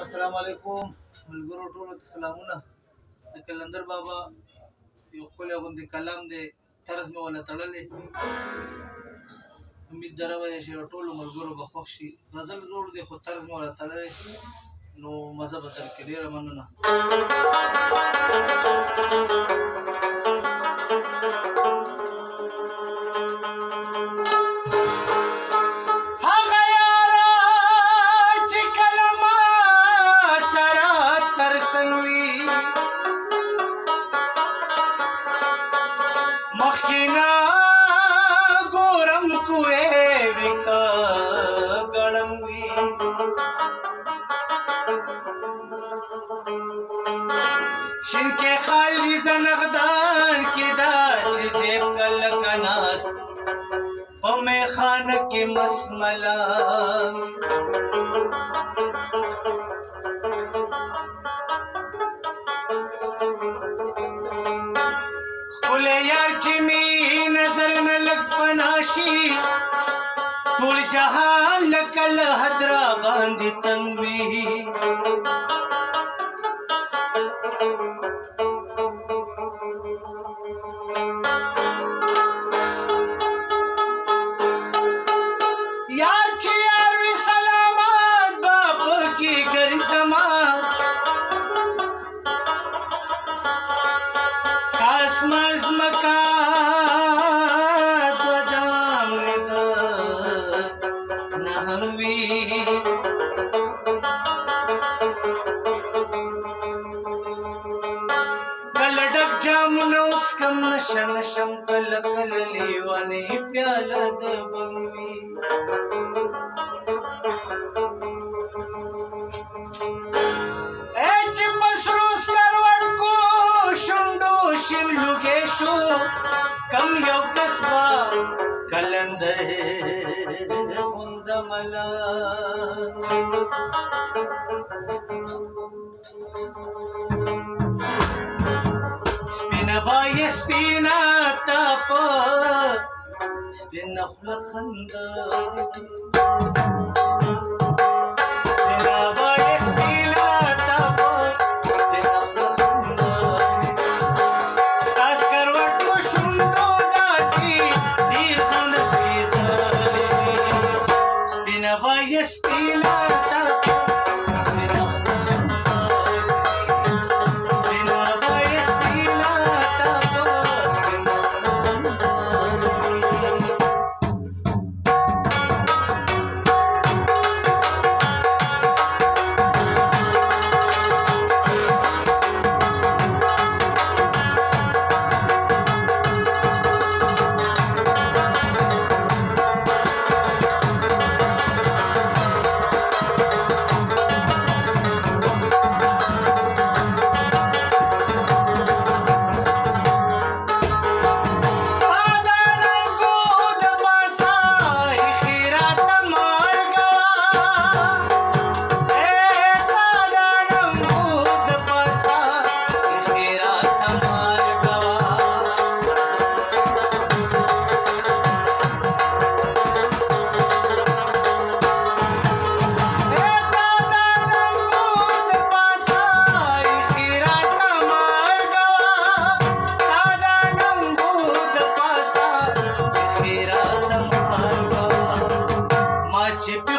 السلام علیکم ملګرو ټولو ته سلامونه. د کلندر بابا یو ښکلی غوندې کلام دی، طرز مې ولا تړلی. امید دره وایي چې ټولو ملګرو به خوښ شي. غزل زوړ دی خو طرز مې ولا تړلی، نو مزه به درکړي. ډېره مننه. مخکینا ګورم کوې وکا ګړنګوي شین کې خالی زنغدان کې داسې زیب کل کناس په میخانه کې مسملا یار چې می نظر نه لګ پناشي ټول جهان لکل حضرا باندې تنوي یار چې یار وی سلامات باپ کی ګرځما کاسمز مکا دو جام لد نهنوی کل ډک جام نو اسکم نشم نشم کل کل لیوانی پیاله د بنگوی ایچ پسروس کروڑ کو شنڈو شن لگے شو کم یو کسبا کلندر غند ملا سپینا وای سپینا تاپ سپینا خلا خندر Chip